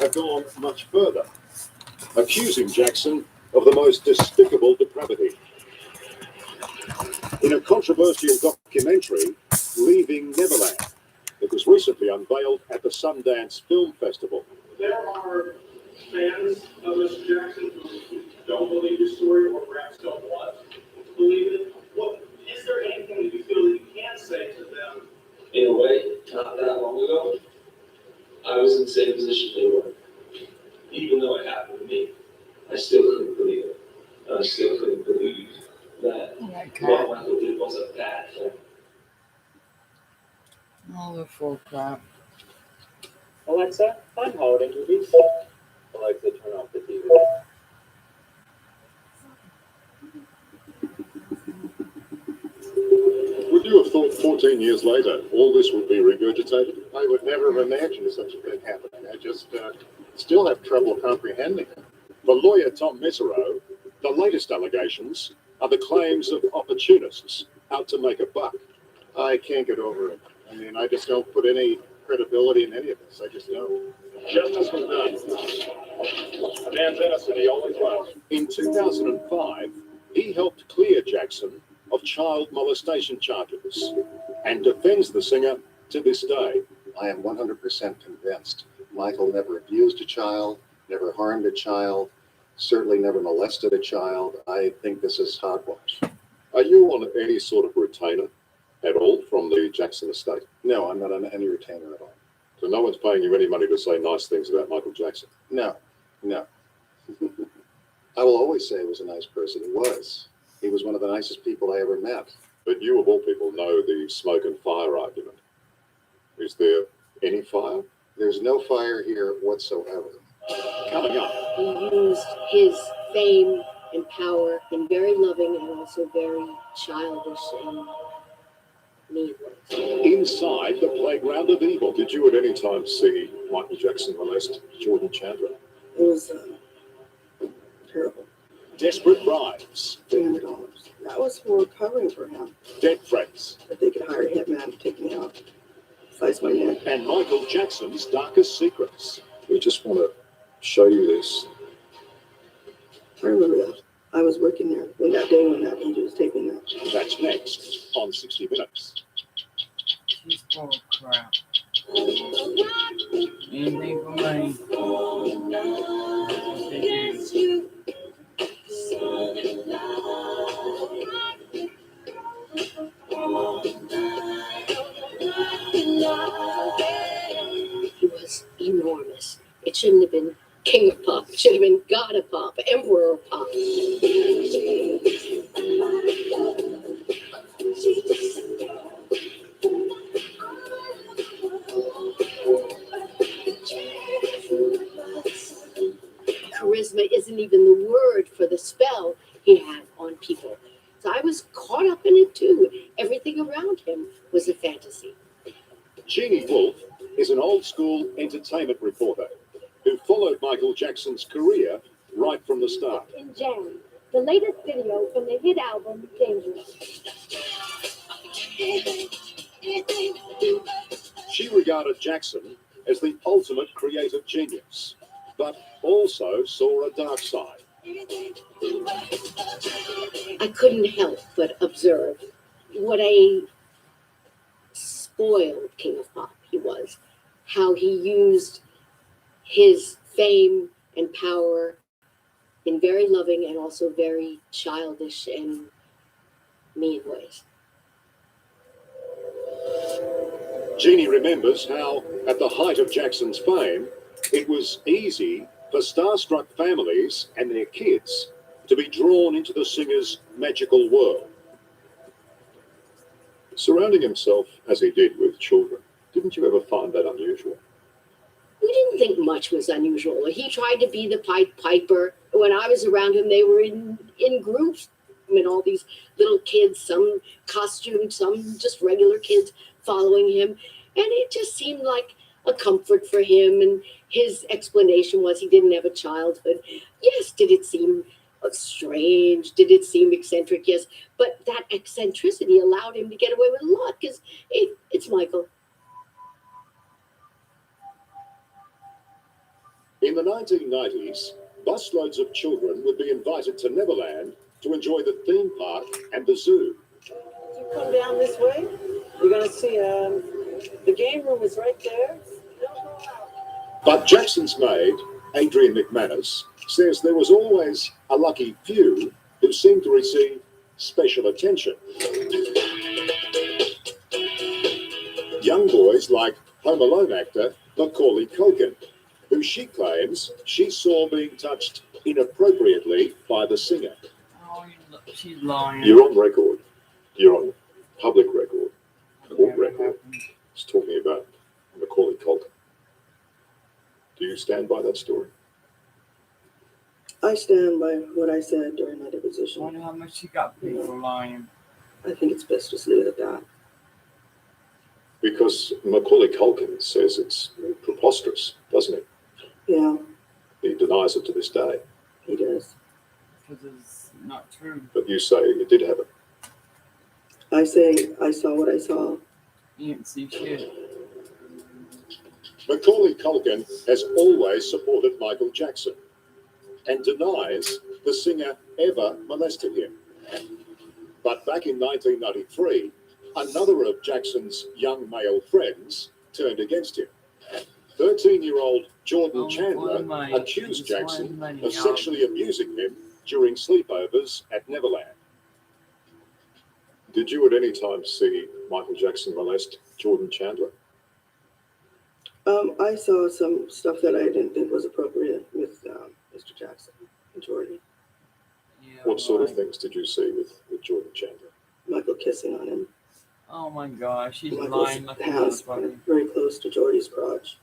have gone much further, accusing Jackson of the most despicable depravity. In a controversial documentary, Leaving Neverland, that was recently unveiled at the Sundance Film Festival. There are fans of Mr. Jackson who don't believe his story or perhaps don't want to believe it. Is there anything that you feel that you can say to them? In a way, not that long ago, I was in the same position they were. Even though it happened to me, I still couldn't believe it. I still couldn't believe that what Michael did was a bad thing. All the full crap. Alexa, find holiday movies. Alexa, turn off the TV. Would you have thought 14 years later all this would be regurgitated? I would never have imagined such a thing happening. I just still have trouble comprehending it. For lawyer Tom Mesereau, the latest allegations are the claims of opportunists out to make a buck. I can't get over it. I mean, I just don't put any credibility in any of this. I just don't. Justice was done. A man's innocent, he always was. In 2005, he helped clear Jackson of child molestation charges and defends the singer to this day. I am 100% convinced Michael never abused a child, never harmed a child, certainly never molested a child. I think this is hogwash. Are you on any sort of retainer at all from the Jackson estate? No, I'm not on any retainer at all. So no one's paying you any money to say nice things about Michael Jackson? No. I will always say he was a nice person. He was. He was one of the nicest people I ever met. But you, of all people, know the smoke and fire argument. Is there any fire? There's no fire here whatsoever. Coming up. He used his fame and power in very loving and also very childish and mean ways. Inside the playground of evil, did you at any time see Michael Jackson molest Jordan Chandler? It was terrible. Desperate bribes. $300. That was for covering for him. Death threats. That they could hire a hitman to take me out. Slice my neck. And Michael Jackson's darkest secrets. We just want to show you this. I remember that. I was working there when that he was taking that. That's next on 60 Minutes. She's full of crap. Anything for money. He was enormous. It shouldn't have been king of pop. It should have been god of pop, emperor of pop. Charisma isn't even the word for the spell he had on people. So I was caught up in it too. Everything around him was a fantasy. Jeannie Wolfe is an old-school entertainment reporter who followed Michael Jackson's career right from the start. In Jam, the latest video from the hit album Dangerous. She regarded Jackson as the ultimate creative genius, but also saw a dark side. I couldn't help but observe what a spoiled king of pop he was, how he used his fame and power in very loving and also very childish and mean ways. Jeannie remembers how, at the height of Jackson's fame, it was easy for starstruck families and their kids to be drawn into the singer's magical world. Surrounding himself, as he did, with children, didn't you ever find that unusual? We didn't think much was unusual. He tried to be the Pied Piper. When I was around him, they were in groups. I mean, all these little kids, some costumed, some just regular kids following him. And it just seemed like a comfort for him. And his explanation was he didn't have a childhood. Yes, did it seem strange? Did it seem eccentric? Yes. But that eccentricity allowed him to get away with a lot because it's Michael. In the 1990s, busloads of children would be invited to Neverland to enjoy the theme park and the zoo. You come down this way, you're gonna see the game room is right there. But Jackson's maid, Adrian McManus, says there was always a lucky few who seemed to receive special attention. Young boys like Home Alone actor Macaulay Culkin, who she claims she saw being touched inappropriately by the singer. Oh, she's lying. You're on record. You're on public record. Court record. It's talking about Macaulay Culkin. Do you stand by that story? I stand by what I said during my I deposition. wonder how much she got paid for lying. I think it's best to just leave it at that. Because Macaulay Culkin says it's preposterous, doesn't he? Yeah, He denies it to this day. he does. Because it's not true. But you say you did have it. I say I saw what I saw. You didn't see shit. Macaulay Culkin has always supported Michael Jackson and denies the singer ever molested him. But back in 1993, another of Jackson's young male friends turned against him. 13-year-old Jordan Chandler accused Jackson of sexually abusing him during sleepovers at Neverland. Did you at any time see Michael Jackson molest Jordan Chandler? I saw some stuff that I didn't think was appropriate with Mr. Jackson and Jordan. Yeah, What sort of right. things did you see with Jordan Chandler? Michael kissing on him. Oh my gosh, she's Michael's lying like a hands motherfucker. very close to Jordy's crotch.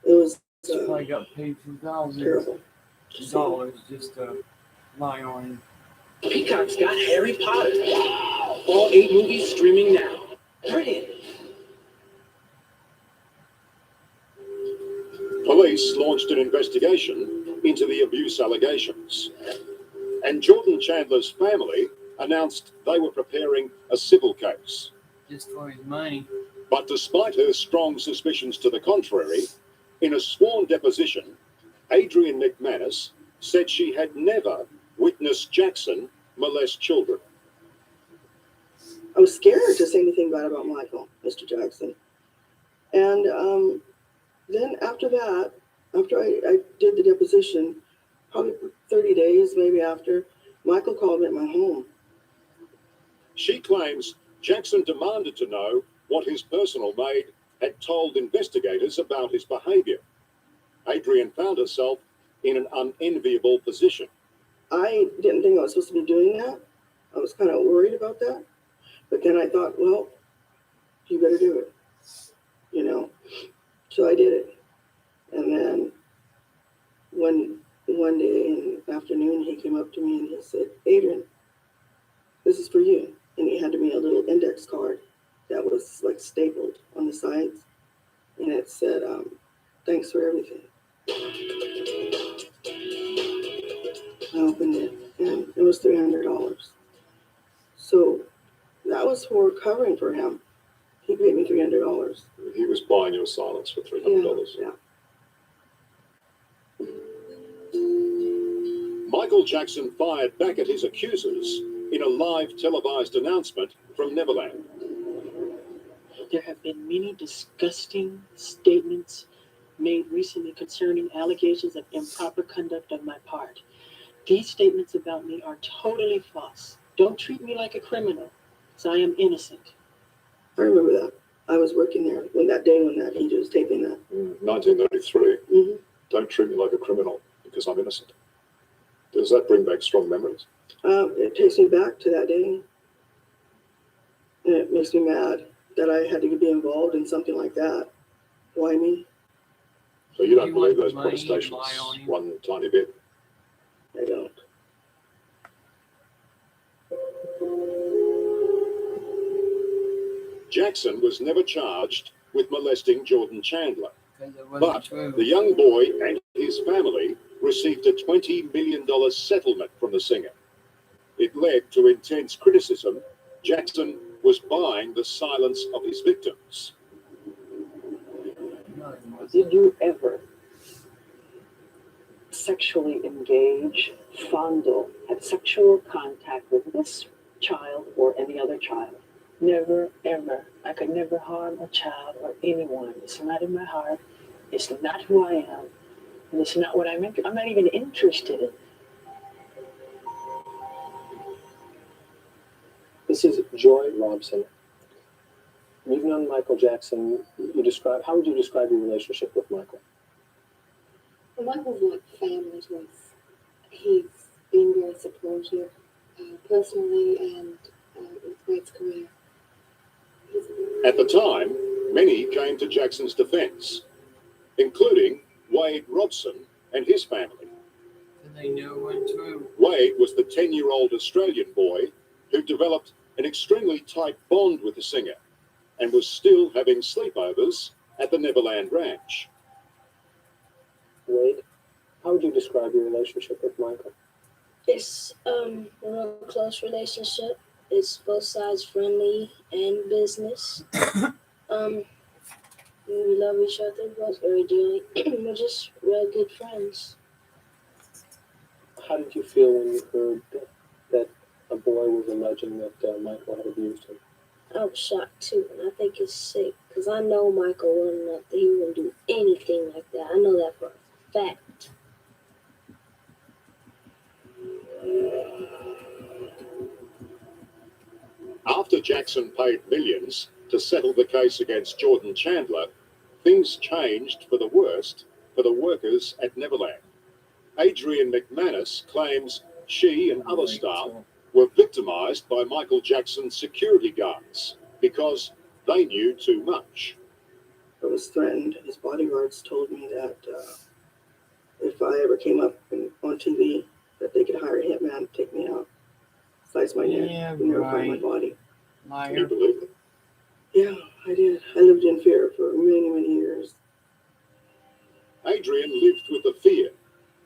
It was She probably got paid $2,000 terrible. just to lie on him. Peacock's got Harry Potter. All 8 movies streaming now. Brilliant. Police launched an investigation into the abuse allegations, and Jordan Chandler's family announced they were preparing a civil case. Just for his money. But despite her strong suspicions to the contrary, in a sworn deposition, Adrian McManus said she had never witnessed Jackson molest children. I was scared to say anything bad about Michael, Mr. Jackson. And then after that, after I did the deposition, probably 30 days maybe after, Michael called me at my home. She claims Jackson demanded to know what his personal maid had told investigators about his behavior. Adrian found herself in an unenviable position. I didn't think I was supposed to be doing that. I was kind of worried about that. But then I thought, well, you better do it, you know. So I did it. And then one day in the afternoon, he came up to me and he said, Adrian, this is for you. And he handed me a little index card that was like stapled on the sides. And it said, thanks for everything. I opened it and it was $300. So that was for covering for him. He paid me $300. He was buying your silence for $300. Yeah. Michael Jackson fired back at his accusers in a live televised announcement from Neverland. There have been many disgusting statements made recently concerning allegations of improper conduct on my part. These statements about me are totally false. Don't treat me like a criminal, because I am innocent. I remember that. I was working there when that angel was taping that. 1993. Mm-hmm. Don't treat me like a criminal because I'm innocent. Does that bring back strong memories? It takes me back to that day. And it makes me mad that I had to be involved in something like that. Why me? So you don't You believe want those money, protestations lie on him. one tiny bit? I don't. Jackson was never charged with molesting Jordan Chandler. Because it wasn't But true. the young boy and his family received a $20 million settlement from the singer. It led to intense criticism. Jackson was buying the silence of his victims. No, it wasn't. Did you ever sexually engage, fondle, have sexual contact with this child or any other child. Never, ever. I could never harm a child or anyone. It's not in my heart. It's not who I am. And it's not what I'm not even interested in. This is Joy Robson. You've known Michael Jackson. How would you describe your relationship with Michael? Well, Michael's like family to us. He's been very supportive, personally and with Wade's career. At the time, many came to Jackson's defense, including Wade Robson and his family. And they knew it went true. Wade was the 10-year-old Australian boy who developed an extremely tight bond with the singer and was still having sleepovers at the Neverland Ranch. Wade, how would you describe your relationship with Michael? It's a real close relationship. It's both sides friendly and business. We love each other both very dearly. We're just real good friends. How did you feel when you heard that a boy was alleging that Michael had abused him? I was shocked too, and I think it's sick because I know Michael well enough that he wouldn't do anything like that. I know that for a fact. After Jackson paid millions to settle the case against Jordan Chandler, things changed for the worst for the workers at Neverland. Adrian McManus claims she and other staff were victimized by Michael Jackson's security guards because they knew too much. I was threatened. His bodyguards told me that if I ever came up on TV, that they could hire a hitman to take me out, slice my neck, and never find my body. Can you believe it? Yeah, I did. I lived in fear for many, many years. Adrian lived with the fear,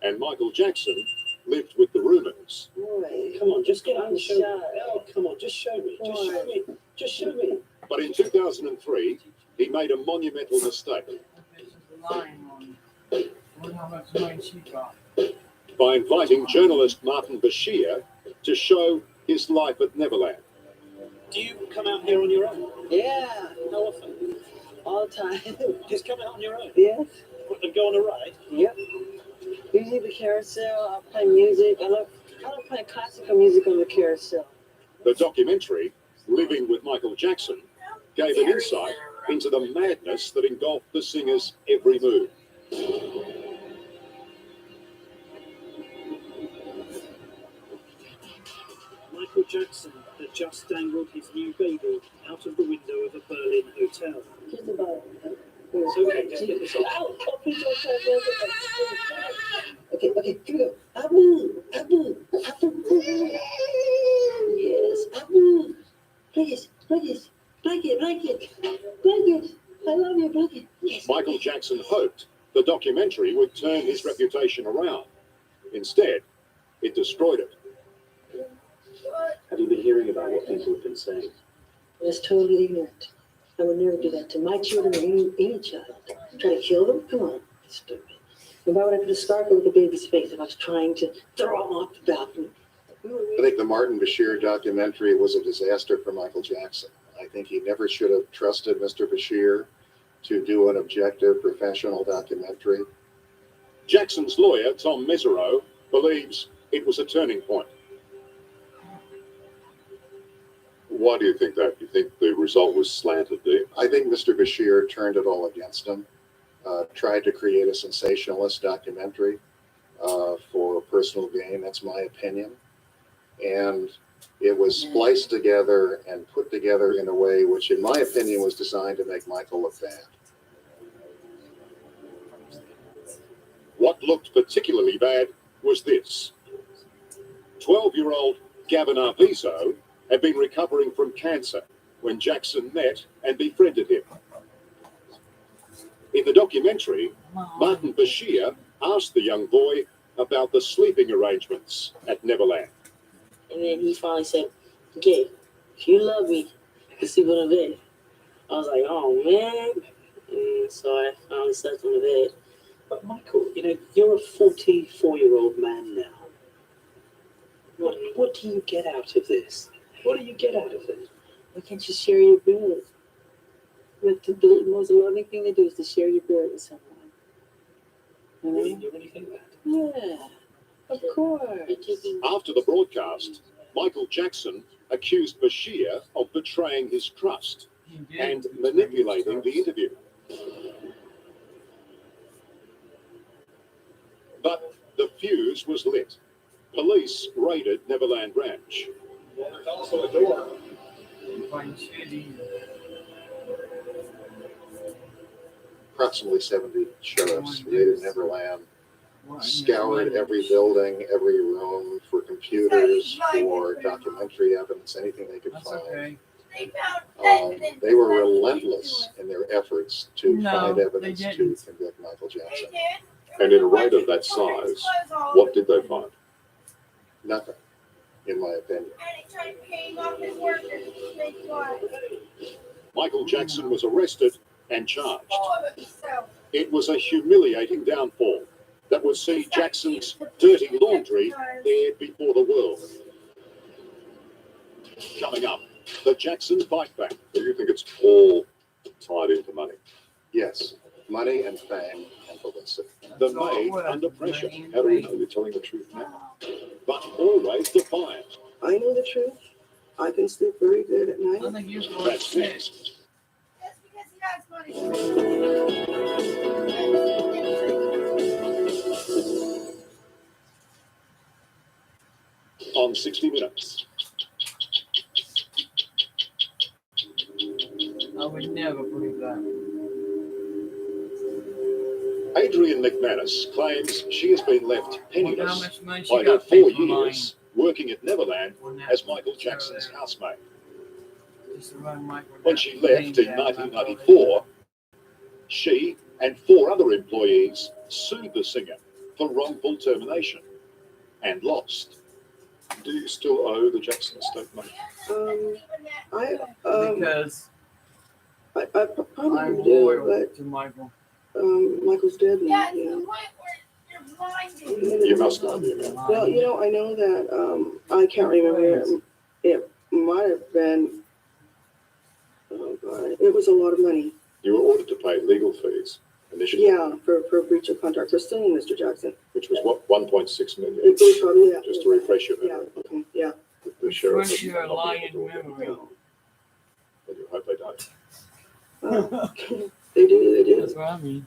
and Michael Jackson lived with the rumors. Boy, Come on, just get on the show. Shy. Oh, come on, just show me. Just show me. Just show me. But in 2003, he made a monumental mistake Lying on it. Wonder how much money she got. by inviting journalist Martin Bashir to show his life at Neverland. Do you come out here on your own? Yeah, How often? all the time. Just come out on your own? Yes. And go on a ride? Yep. Usually the carousel, I play music. I love playing classical music on the carousel. The documentary, Living with Michael Jackson, gave an insight into the madness that engulfed the singer's every move. Michael Jackson had just dangled his new baby out of the window of a Berlin hotel. Just about. It's okay, just get this off. Ow! Oh, please don't try to Okay, here we go. Abu! Yes, Abu! Please, blanket. I love you, blanket. Yes. Michael Jackson hoped the documentary would turn his reputation around. Instead, it destroyed it. Have you been hearing about what people have been saying? It's totally ignorant. I would never do that to my children or any child. Try to kill them? Come on, stupid. And why would I put a scarf over the baby's face if I was trying to throw him off the balcony? I think the Martin Bashir documentary was a disaster for Michael Jackson. I think he never should have trusted Mr. Bashir to do an objective, professional documentary. Jackson's lawyer, Tom Mesereau, believes it was a turning point. Why do you think that? You think the result was slanted, do you? I think Mr. Bashir turned it all against him, tried to create a sensationalist documentary for personal gain. That's my opinion. And it was spliced together and put together in a way which, in my opinion, was designed to make Michael look bad. What looked particularly bad was this. 12-year-old Gavin Arvizo had been recovering from cancer when Jackson met and befriended him. In the documentary, Martin Bashir asked the young boy about the sleeping arrangements at Neverland. And then he finally said, "Okay, if you love me, I can sleep on the bed." I was like, "Oh man!" And so I finally slept on the bed. But Michael, you're a 44-year-old man now. What do you get out of this? What do you get out of it? Why can't you share your bills? But the most loving thing to do is to share your bill with someone. You know? You really think that? Yeah, of course. After the broadcast, Michael Jackson accused Bashir of betraying his trust and manipulating the interview. But the fuse was lit. Police raided Neverland Ranch. Well, there's also a door. Approximately 70 sheriffs raided Neverland, scoured every building, every room for computers, for documentary evidence, anything they could find. They were relentless in their efforts to find evidence to convict Michael Jackson. And in a raid of that size, what did they find? Nothing, in my opinion. Michael Jackson was arrested and charged. It was a humiliating downfall that would see Jackson's dirty laundry aired before the world. Coming up, the Jackson Fight Back. Do you think it's all tied into money? Yes, money and fame and publicity. The maid under pressure. How do we know you're telling the truth now? But always defiant. I know the truth. I can sleep very good at night. That's next. On 60 Minutes. I would never believe that. Adrian McManus claims she has been left penniless money by her 4 years working at Neverland as Michael Jackson's housemaid. When she left in 1994, she and 4 other employees sued the singer for wrongful termination and lost. Do you still owe the Jackson estate money? Because I probably I'm do, loyal but to Michael. Michael's dead now. You must know the amount. Well, I know that I can't remember. It might have been. Oh God, it was a lot of money. You were ordered to pay legal fees initially. Yeah, for breach of contract for suing Mr. Jackson. Which was what, 1.6 million? It was probably that. Just to refresh your memory. Yeah. Okay. Yeah. The sheriff. Once you're lying memory. But you hope they don't. They do. They do. That's what I mean.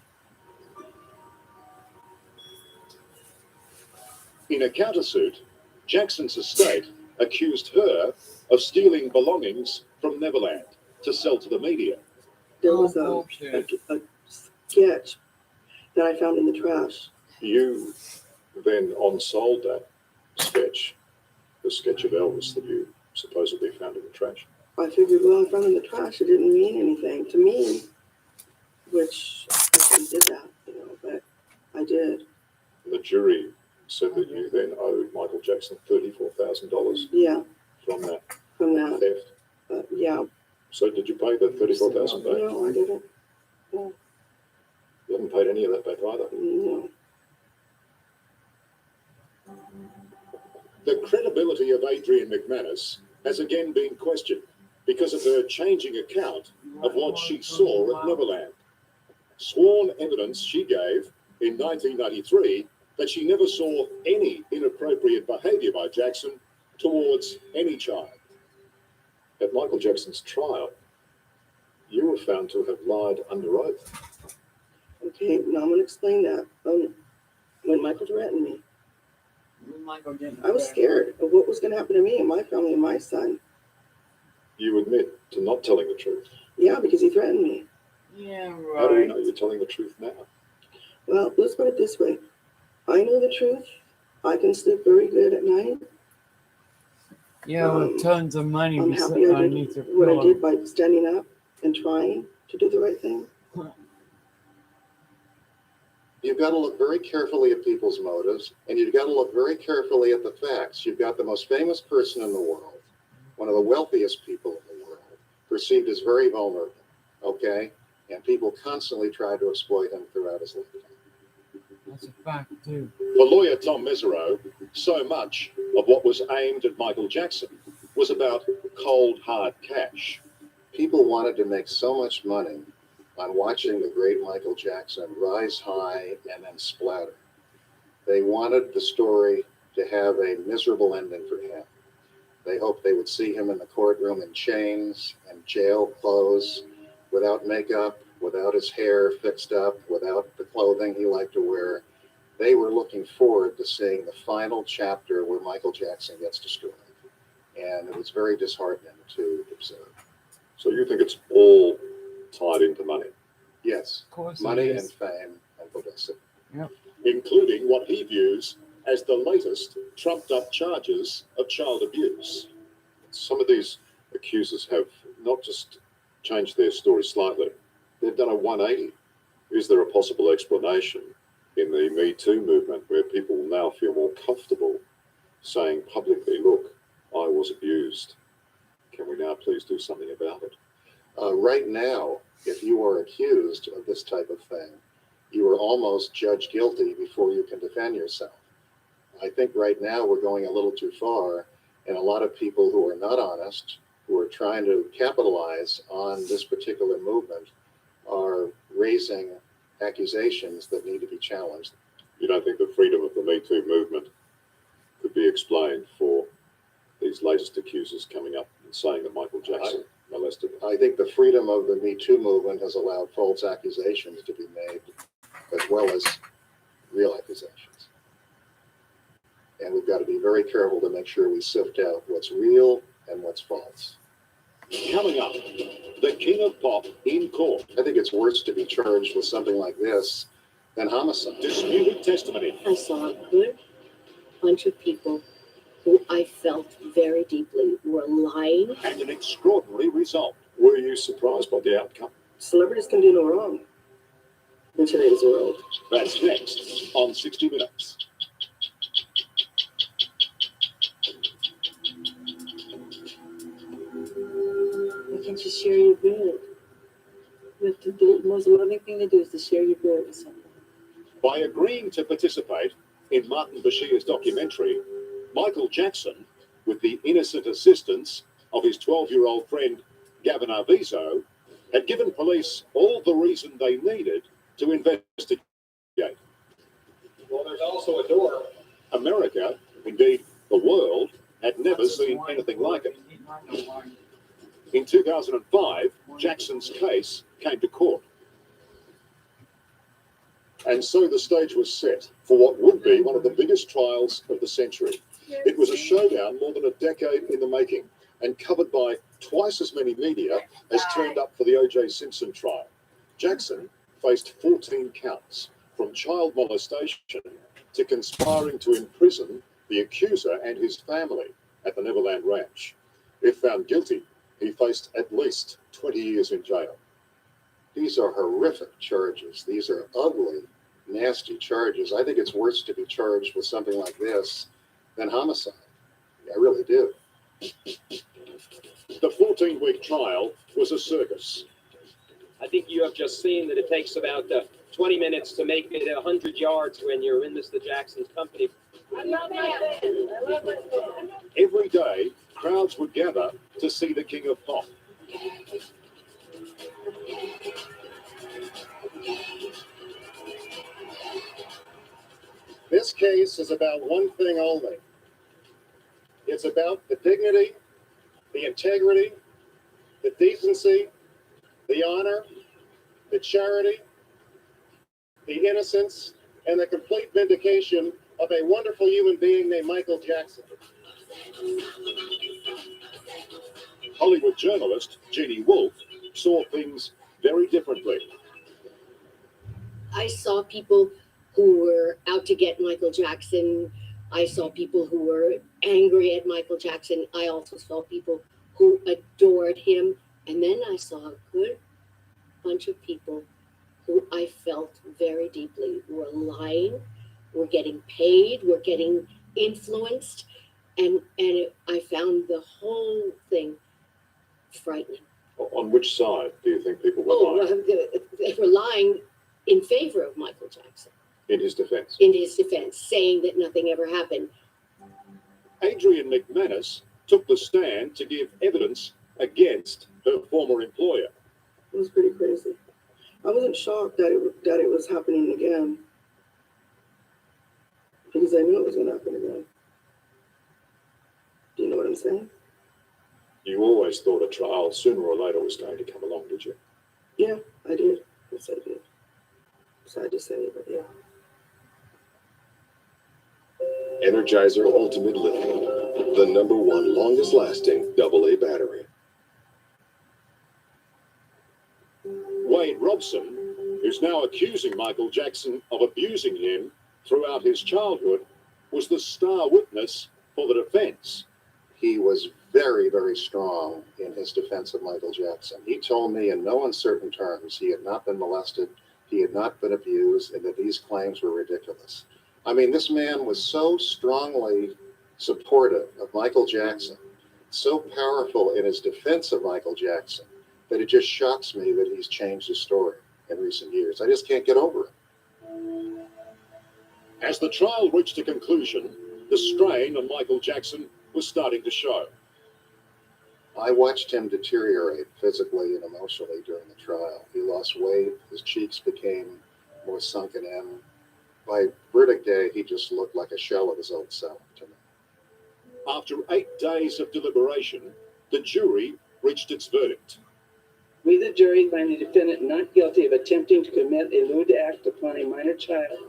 In a countersuit, Jackson's estate accused her of stealing belongings from Neverland to sell to the media. There was a sketch that I found in the trash. You then on-sold that sketch, the sketch of Elvis that you supposedly found in the trash. I figured, well, I found it in the trash. It didn't mean anything to me, which I shouldn't did that, but I did. The jury said that you then owed Michael Jackson $34,000. Yeah. From that theft. Yeah. So did you pay the $34,000 back? No, I didn't. No. You haven't paid any of that back either? No. The credibility of Adrian McManus has again been questioned because of her changing account of what she saw at Neverland. Sworn evidence she gave in 1993 that she never saw any inappropriate behavior by Jackson towards any child. At Michael Jackson's trial, you were found to have lied under oath. Okay, now I'm going to explain that. When Michael threatened me, I was scared of what was going to happen to me and my family and my son. You admit to not telling the truth. Yeah, because he threatened me. Yeah, right. How do we know you're telling the truth now? Well, let's put it this way. I know the truth. I can sleep very good at night. Yeah, with tons of money I'm happy I did what I did by standing up and trying to do the right thing. You've got to look very carefully at people's motives, and you've got to look very carefully at the facts. You've got the most famous person in the world, one of the wealthiest people in the world, perceived as very vulnerable, okay? And people constantly try to exploit him throughout his lifetime. That's a fact, too. For lawyer Tom Mesereau, so much of what was aimed at Michael Jackson was about cold, hard cash. People wanted to make so much money on watching the great Michael Jackson rise high and then splatter. They wanted the story to have a miserable ending for him. They hoped they would see him in the courtroom in chains and jail clothes, without makeup, without his hair fixed up, without the clothing he liked to wear. They were looking forward to seeing the final chapter where Michael Jackson gets destroyed. And it was very disheartening to observe. So you think it's all tied into money? Yes, Of course it money is. and fame and publicity. Yep. Including what he views as the latest trumped-up charges of child abuse. Some of these accusers have not just changed their story slightly, they've done a 180. Is there a possible explanation in the Me Too movement where people now feel more comfortable saying publicly, look, I was abused. Can we now please do something about it? Right now, if you are accused of this type of thing, you are almost judged guilty before you can defend yourself. I think right now we're going a little too far, and a lot of people who are not honest, who are trying to capitalize on this particular movement, are raising accusations that need to be challenged. You don't think the freedom of the Me Too movement could be explained for these latest accusers coming up and saying that Michael Jackson molested them? I think the freedom of the Me Too movement has allowed false accusations to be made, as well as real accusations. And we've got to be very careful to make sure we sift out what's real and what's false. Coming up, the king of pop in court. I think it's worse to be charged with something like this than homicide. Disputed testimony. I saw a good bunch of people who I felt very deeply were lying. And an extraordinary result. Were you surprised by the outcome? Celebrities can do no wrong in today's world. That's next on 60 Minutes. You can just share your good. The most loving thing to do is to share your good with someone. By agreeing to participate in Martin Bashir's documentary, Michael Jackson, with the innocent assistance of his 12-year-old friend Gavin Arvizo, had given police all the reason they needed to investigate. Well, there's also a door. America, indeed the world, had never seen anything like it. In 2005, Jackson's case came to court. And so the stage was set for what would be one of the biggest trials of the century. It was a showdown more than a decade in the making and covered by twice as many media as turned up for the O.J. Simpson trial. Jackson faced 14 counts, from child molestation to conspiring to imprison the accuser and his family at the Neverland Ranch. If found guilty, he faced at least 20 years in jail. These are horrific charges. These are ugly, nasty charges. I think it's worse to be charged with something like this than homicide. I really do. The 14-week trial was a circus. I think you have just seen that it takes about 20 minutes to make it 100 yards when you're in Mr. Jackson's company. I love my band. I love my band. Every day, crowds would gather to see the king of pop. This case is about one thing only. It's about the dignity, the integrity, the decency, the honor, the charity, the innocence, and the complete vindication of a wonderful human being named Michael Jackson. Hollywood journalist Jeannie Wolfe saw things very differently. I saw people who were out to get Michael Jackson. I saw people who were angry at Michael Jackson. I also saw people who adored him. And then I saw a good bunch of people who I felt very deeply were lying, were getting paid, were getting influenced. And I found the whole thing frightening. On which side do you think people were lying? They were lying in favor of Michael Jackson. in his defense. saying that nothing ever happened. Adrian McManus took the stand to give evidence against her former employer. It was pretty crazy. I wasn't shocked that it was happening again, because I knew it was going to happen again. Do you know what I'm saying? You always thought a trial sooner or later was going to come along, did you? Yeah, I did. Yes, I did. Sad to say, but yeah. Energizer Ultimate Lithium, the #1 longest lasting AA battery. Wade Robson, who's now accusing Michael Jackson of abusing him throughout his childhood, was the star witness for the defense. He was very, very strong in his defense of Michael Jackson. He told me in no uncertain terms he had not been molested, he had not been abused, and that these claims were ridiculous. I mean, this man was so strongly supportive of Michael Jackson, so powerful in his defense of Michael Jackson, that it just shocks me that he's changed his story in recent years. I just can't get over it. As the trial reached a conclusion, the strain on Michael Jackson was starting to show. I watched him deteriorate physically and emotionally during the trial. He lost weight, his cheeks became more sunken in. By verdict day, he just looked like a shell of his old self to me. After 8 days of deliberation, the jury reached its verdict. We, the jury, find the defendant not guilty of attempting to commit a lewd act upon a minor child.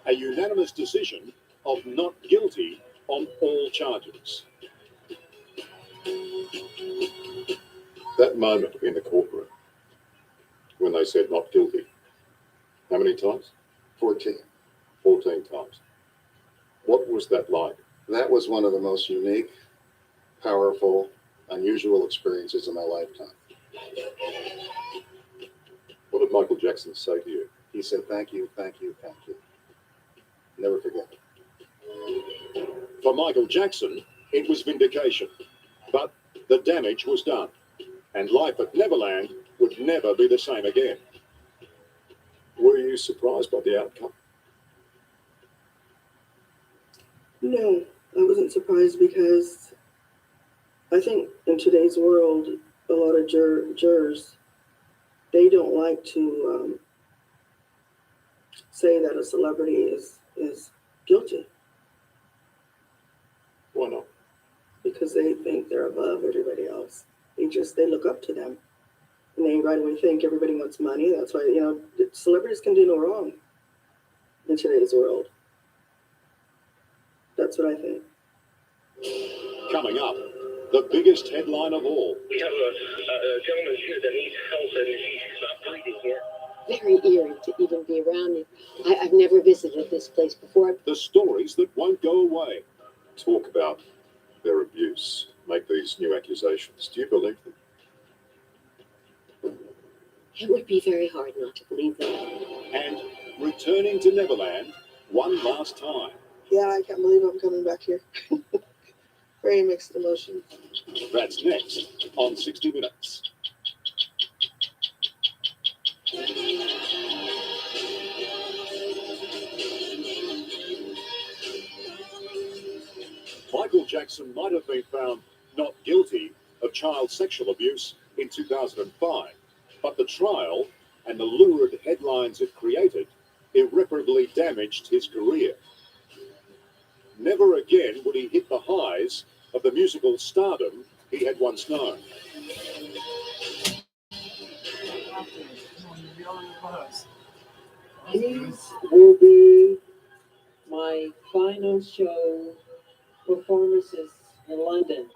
A unanimous decision of not guilty on all charges. That moment in the courtroom, when they said not guilty, how many times? 14. 14 times. What was that like? That was one of the most unique, powerful, unusual experiences of my lifetime. What did Michael Jackson say to you? He said, thank you, thank you, thank you. Never forget it. For Michael Jackson, it was vindication. But the damage was done. And life at Neverland would never be the same again. Were you surprised by the outcome? No, I wasn't surprised, because I think in today's world, a lot of jurors, they don't like to say that a celebrity is guilty. Why not? Because they think they're above everybody else. They look up to them. And they right away think everybody wants money. That's why, celebrities can do no wrong in today's world. That's what I think. Coming up, the biggest headline of all. We have a gentleman here that needs help and he's not breathing here. Very eerie to even be around it. I've never visited this place before. The stories that won't go away. Talk about their abuse. Make these new accusations. Do you believe them? It would be very hard not to believe them. And returning to Neverland one last time. Yeah, I can't believe I'm coming back here. Very mixed emotions. That's next on 60 Minutes. Michael Jackson might have been found not guilty of child sexual abuse in 2005, but the trial and the lurid headlines it created irreparably damaged his career. Never again would he hit the highs of the musical stardom he had once known. These will be my final show performances in London.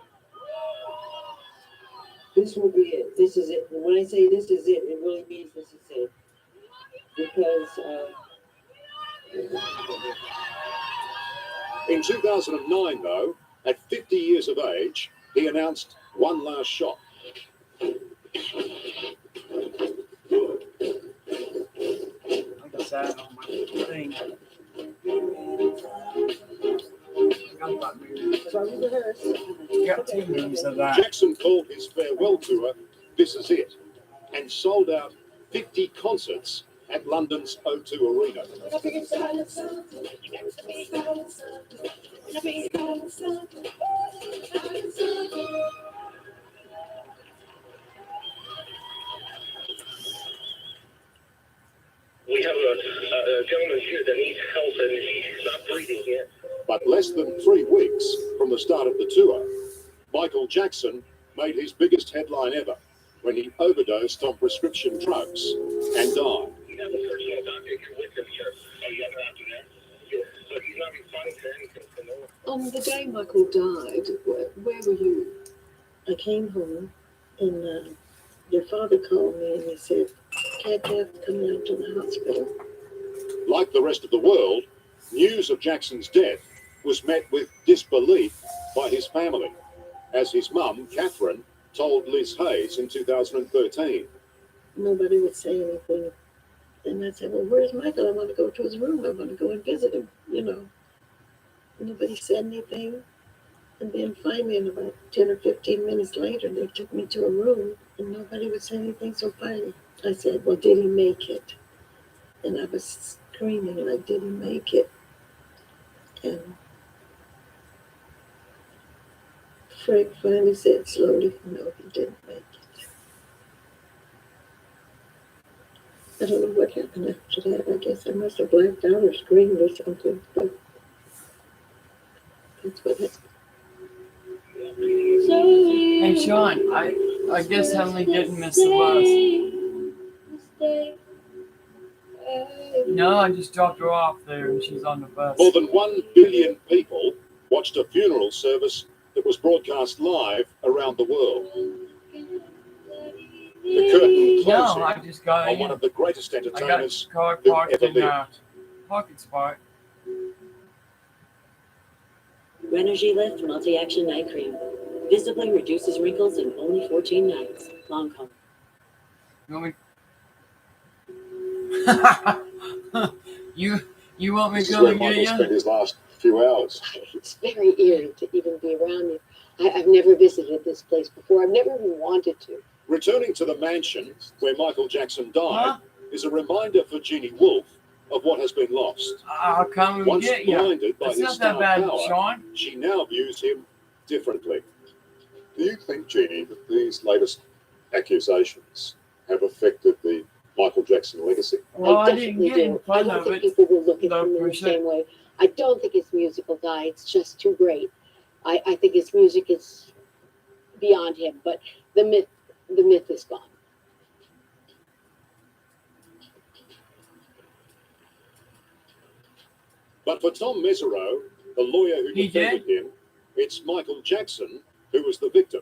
This will be it. This is it. And when I say this is it, it really means this is it. Because In 2009, though, at 50 years of age, he announced one last shot. I got that on my thing. You got 2 movies of that. Jackson called his farewell tour, "This Is It." and sold out 50 concerts at London's O2 Arena. We have a gentleman here that needs help and he's not breathing yet. But less than 3 weeks from the start of the tour, Michael Jackson made his biggest headline ever when he overdosed on prescription drugs and died. You have a personal doctor here with him here. Oh, you have an doctor there? Yes. But he's not responding to anything for no one. On the day Michael died, where were you? I came home and your father called me and he said, Cat's coming out to the hospital. Like the rest of the world, news of Jackson's death was met with disbelief by his family, as his mum, Catherine, told Liz Hayes in 2013. Nobody would say anything. And I said, well, where's Michael? I want to go to his room. I want to go and visit him, you know. Nobody said anything. And then finally, in about 10 or 15 minutes later, they took me to a room and nobody would say anything. So finally, I said, well, did he make it? And I was screaming, like, did he make it? And Frank finally said slowly, no, he didn't make it. I don't know what happened after that. I guess I must have blacked out or screamed or something, but that's what happened. Hey Sean, I guess Emily didn't miss the bus. No, I just dropped her off there and she's on the bus. More than 1 billion people watched a funeral service that was broadcast live around the world. The curtain closing I just got on in. one of the greatest I got entertainers the car who parked ever in lived. parking spot. Renergy Lift Multi-Action Night Cream. Visibly reduces wrinkles in only 14 nights. Lancome. You want me This to is go where and get Michael you? spent his last few hours. It's very eerie to even be around you. I've never visited this place before. I've never even wanted to. Returning to the mansion where Michael Jackson died is a reminder for Jeannie Wolfe of what has been lost. I'll come and Once get you. blinded by It's his not that star bad, power, Sean. she now views him differently. Do you think, Jeannie, that these latest accusations have affected the Michael Jackson legacy? Well, I definitely didn't get in do. I front don't of think it. people will look at him in the same way. I don't think his musical guy, it's just too great. I think his music is beyond him, but the myth is gone. But for Tom Mesereau, the lawyer who defended him, it's Michael Jackson who was the victim,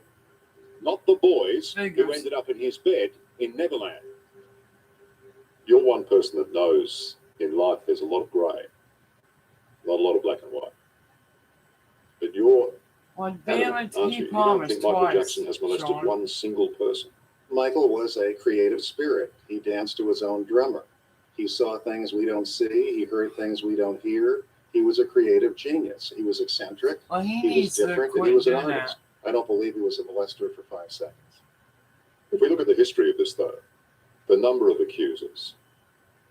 not the boys who ended up in his bed in Neverland. You're one person that knows in life there's a lot of grey, not a lot of black and white. But you're damn adamant, it, aren't he you? You don't promised think Michael twice, Jackson has molested Sean. one single person. Michael was a creative spirit. He danced to his own drummer. He saw things we don't see. He heard things we don't hear. He was a creative genius. He was eccentric. Well, he was needs to different, and quit he was an doing artist. I don't believe he was a molester for 5 seconds. If we look at the history of this, though, the number of accusers,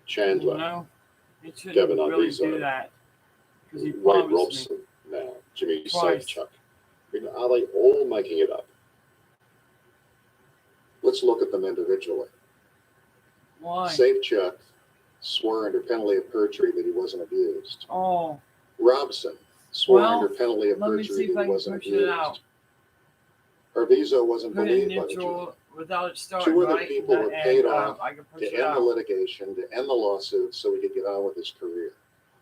Chandler, No, he shouldn't Gavin really Arvizo, do that. Because he Wade promised me. Robson, now Jimmy Twice. Safechuck. I mean, are they all making it up? Let's look at them individually. Why? Safechuck swore under penalty of perjury that he wasn't abused. Oh, Robson swore Well, under penalty of let me see perjury if that I he can wasn't push it abused. out. Arvizo wasn't Put it in believed by the jury. neutral without it starting, Two other right? people were And, paid off I can push to it end the out. litigation, to end the lawsuit, so he could get on with his career.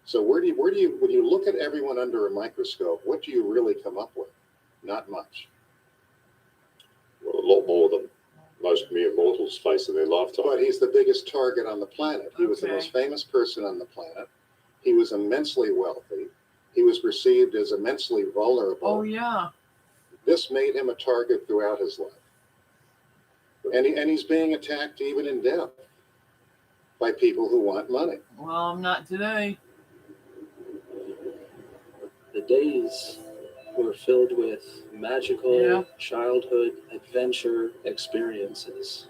So when you look at everyone under a microscope, what do you really come up with? Not much. Well, a lot more than most mere mortals face in their lifetime. But he's the biggest target on the planet. He was the Okay. most famous person on the planet. He was immensely wealthy. He was perceived as immensely vulnerable. Oh, yeah. This made him a target throughout his life. And he's being attacked even in death by people who want money. Well, I'm not today. The days were filled with magical childhood adventure experiences.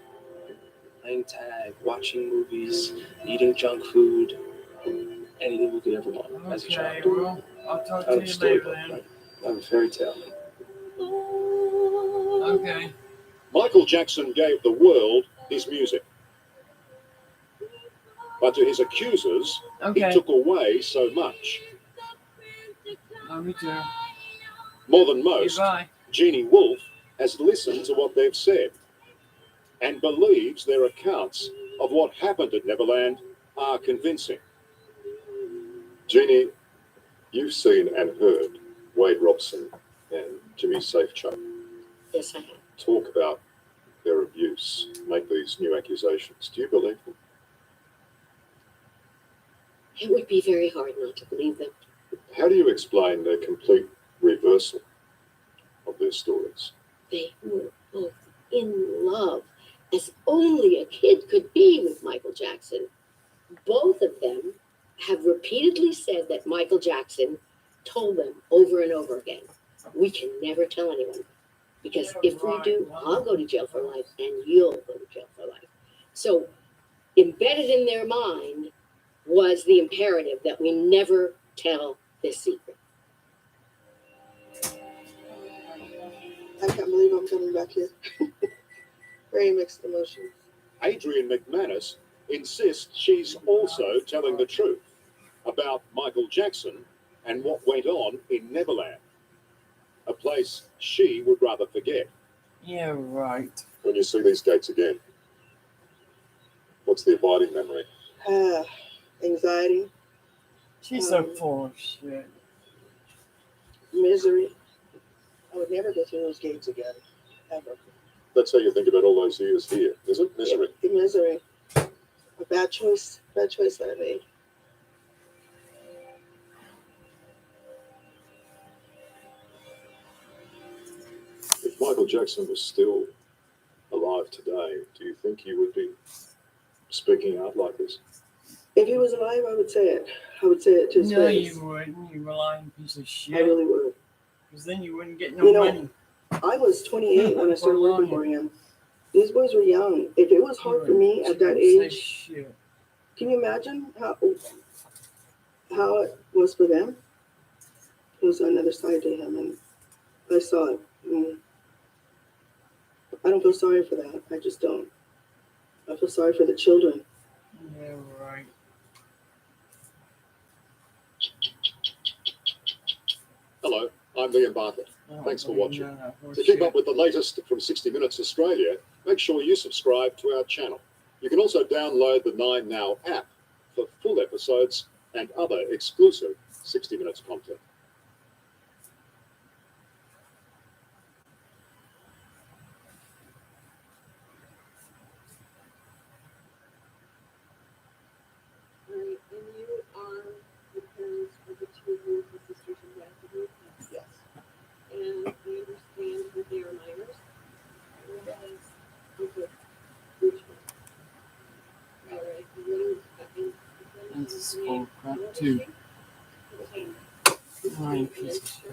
playing tag, watching movies, eating junk food, anything we could ever want as a Okay, child. well, I'll talk I have to a you storybook. later then. I have a fairy tale. Okay. Michael Jackson gave the world his music. But to his accusers, Okay. he took away so much. Love you too. More than most, Goodbye. Jeannie Wolf has listened to what they've said and believes their accounts of what happened at Neverland are convincing. Jeannie, you've seen and heard Wade Robson and Jimmy Safechuck Yes, I have. talk about their abuse, make these new accusations. Do you believe them? It would be very hard not to believe them. How do you explain their complete reversal of their stories? They were both in love, as only a kid could be with Michael Jackson. Both of them have repeatedly said that Michael Jackson told them over and over again, we can never tell anyone. Because if we do, I'll go to jail for life and you'll go to jail for life. So embedded in their mind was the imperative that we never tell this secret. I can't believe I'm coming back here. Very mixed emotions. Adrian McManus insists she's also telling the truth about Michael Jackson and what went on in Neverland, a place she would rather forget. Yeah, right. When you see these dates again, what's the abiding memory? Anxiety, She's so full of shit. misery. I would never go through those gates again, ever. That's how you think about all those years here, is it? Misery. The misery. A bad choice that I made. If Michael Jackson was still alive today, do you think he would be speaking out like this? If he was alive, I would say it. I would say it to his No, face. you wouldn't. You lying piece of shit. I really would. Because then you wouldn't get no money. I was 28 when I started working for him. These boys were young. If it was hard for me at that age, can you imagine how it was for them? It was another side to him, and I saw it. I don't feel sorry for that. I just don't. I feel sorry for the children. Yeah, right. Hello, I'm Liam Bartlett. Oh, Thanks for watching. no, To keep up with the latest from 60 Minutes Australia, make sure you subscribe to our channel. You can also download the 9Now app for full episodes and other exclusive 60 Minutes content. All right, and you are the parents of the two beautiful sisters in Glasgow? Yes. And I understand that they are minors. Whereas Uncle Richmond. All right, That's a school crap too. Lying piece of shit.